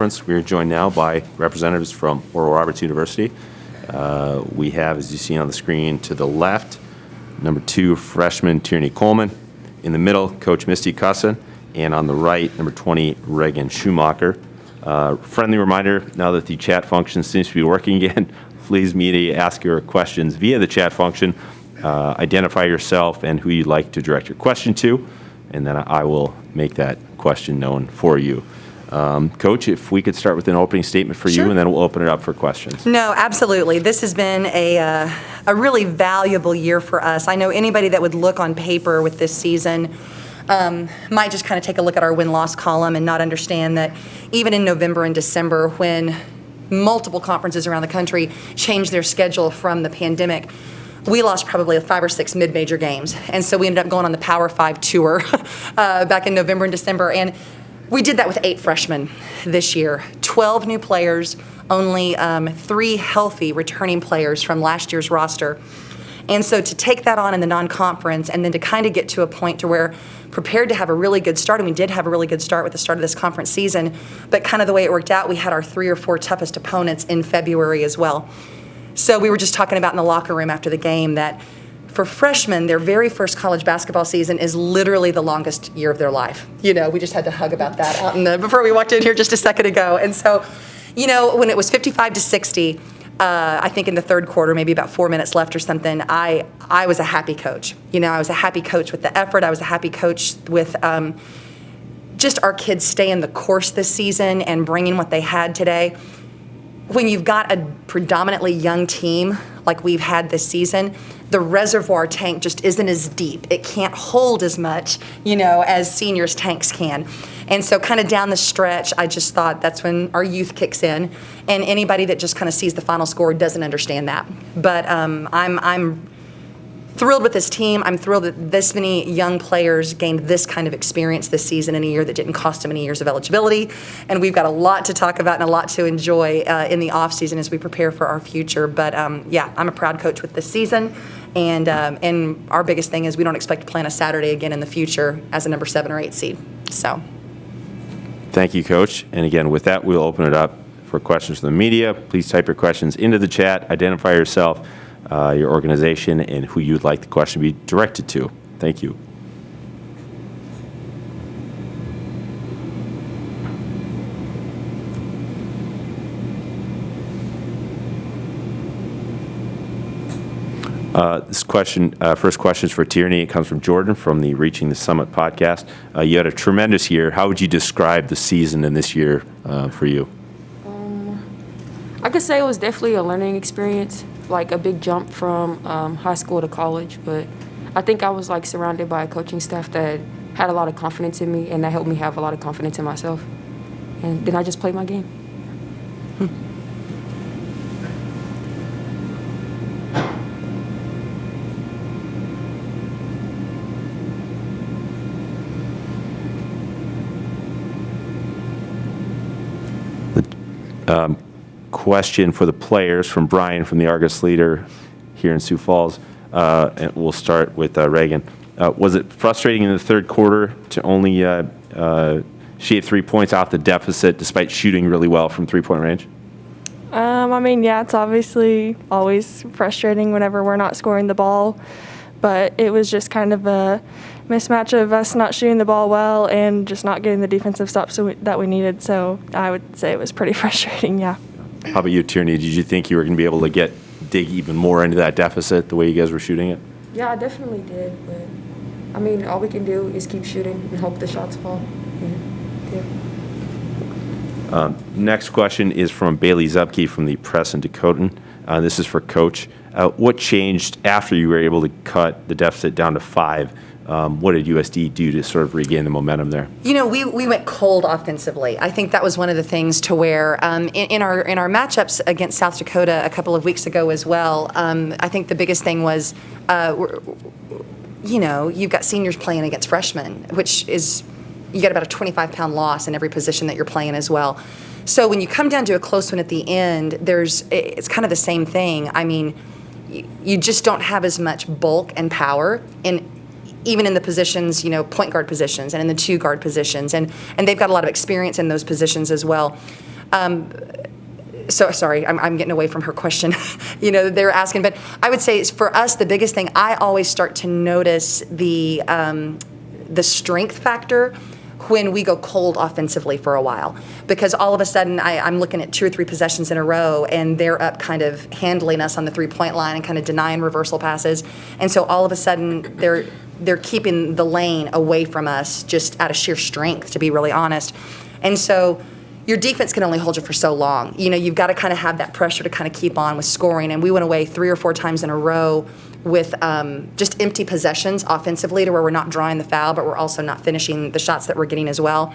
We are joined now by representatives from Oral Roberts University. We have, as you see on the screen, to the left, number 2 freshman Tierney Coleman. In the middle, Coach Misti Cussen. And on the right, number 20, Regan Schumacher. Friendly reminder, now that the chat function seems to be working again, please media ask your questions via the chat function. Identify yourself and who you'd like to direct your question to, and then I will make that question known for you. Coach, if we could start with an opening statement for you, and then we'll open it up for questions. No, absolutely. This has been a really valuable year for us. I know anybody that would look on paper with this season might just kind of take a look at our win-loss column and not understand that even in November and December, when multiple conferences around the country changed their schedule from the pandemic, we lost probably 5 or 6 mid-major games. And so we ended up going on the Power 5 tour back in November and December. And we did that with 8 freshmen this year, 12 new players, only 3 healthy returning players from last year's roster. And so to take that on in the non-conference and then to kind of get to a point to where prepared to have a really good start, and we did have a really good start with the start of this conference season, but kind of the way it worked out, we had our 3 or 4 toughest opponents in February as well. So we were just talking about in the locker room after the game that for freshmen, their very first college basketball season is literally the longest year of their life. You know, we just had to hug about that out before we walked in here just a second ago. And so, you know, when it was 55-60, I think in the third quarter, maybe about 4 minutes left or something, I was a happy coach. You know, I was a happy coach with the effort. I was a happy coach with just our kids staying the course this season and bringing what they had today. When you've got a predominantly young team like we've had this season, the reservoir tank just isn't as deep. It can't hold as much, you know, as seniors' tanks can. And so kind of down the stretch, I just thought that's when our youth kicks in. And anybody that just kind of sees the final score doesn't understand that. But I'm thrilled with this team. I'm thrilled that this many young players gained this kind of experience this season in a year that didn't cost them any years of eligibility. And we've got a lot to talk about and a lot to enjoy in the offseason as we prepare for our future. But yeah, I'm a proud coach with this season. And our biggest thing is we don't expect to play on a Saturday again in the future as a number 7 or 8 seed. So. Thank you, Coach. And again, with that, we'll open it up for questions from the media. Please type your questions into the chat. Identify yourself, your organization, and who you'd like the question to be directed to. Thank you. This question, first question is for Tierney. It comes from Jordan from the Reaching the Summit podcast. You had a tremendous year. How would you describe the season in this year for you? I could say it was definitely a learning experience, like a big jump from high school to college. But I think I was like surrounded by a coaching staff that had a lot of confidence in me, and that helped me have a lot of confidence in myself. And then I just played my game. Question for the players from Brian from the Argus Leader here in Sioux Falls. And we'll start with Regan. Was it frustrating in the third quarter to only shave 3 points off the deficit despite shooting really well from three-point range? I mean, yeah, it's obviously always frustrating whenever we're not scoring the ball, but it was just kind of a mismatch of us not shooting the ball well and just not getting the defensive stops that we needed. So I would say it was pretty frustrating, yeah. How about you, Tierney? Did you think you were going to be able to dig even more into that deficit the way you guys were shooting it? Yeah, I definitely did. But, I mean, all we can do is keep shooting and hope the shots fall. Yeah. Next question is from Bailey Zupke from the Press and Dakotan. This is for Coach. What changed after you were able to cut the deficit down to 5? What did USD do to sort of regain the momentum there? You know, we went cold offensively. I think that was one of the things to where in our matchups against South Dakota a couple of weeks ago as well, I think the biggest thing was, you know, you've got seniors playing against freshmen, which is, you got about a 25-pound loss in every position that you're playing as well. So when you come down to a close one at the end, it's kind of the same thing. I mean, you just don't have as much bulk and power. And even in the positions, point guard positions and in the two guard positions. And they've got a lot of experience in those positions as well. So sorry, I'm getting away from her question. They're asking, but I would say for us, the biggest thing, I always start to notice the strength factor when we go cold offensively for a while, because all of a sudden I'm looking at 2 or 3 possessions in a row and they're up kind of handling us on the 3-point line and kind of denying reversal passes. And so all of a sudden they're keeping the lane away from us just out of sheer strength, to be really honest. And so your defense can only hold you for so long. You've got to kind of have that pressure to kind of keep on with scoring. And we went away 3 or 4 times in a row with just empty possessions offensively, to where we're not drawing the foul, but we're also not finishing the shots that we're getting as well.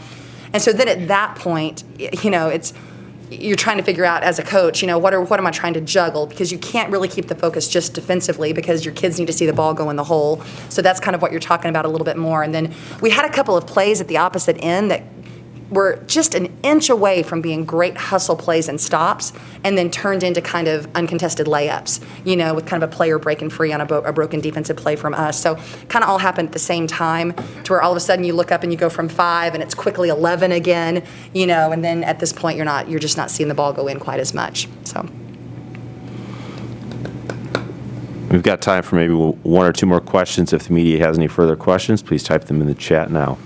And so then at that point, you're trying to figure out as a coach, what am I trying to juggle? Because you can't really keep the focus just defensively, because your kids need to see the ball go in the hole. So that's kind of what you're talking about a little bit more. And then we had a couple of plays at the opposite end that were just an inch away from being great hustle plays and stops, and then turned into kind of uncontested layups, with kind of a player breaking free on a broken defensive play from us. So kind of all happened at the same time, to where all of a sudden you look up and you go from 5 and it's quickly 11 again, and then at this point you're just not seeing the ball go in quite as much. So We've got time for maybe 1 or 2 more questions. If the media has any further questions, please type them in the chat now.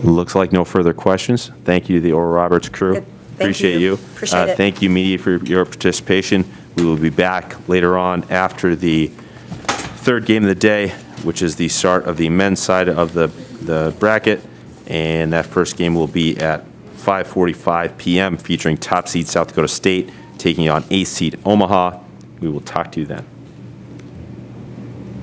Looks like no further questions. Thank you to the Oral Roberts crew. Good. Appreciate you. Appreciate it. Thank you, media, for your participation. We will be back later on after the 3rd game of the day, which is the start of the men's side of the bracket. And that first game will be at 5:45 p.m. featuring top seed South Dakota State taking on 8th seed Omaha. We will talk to you then.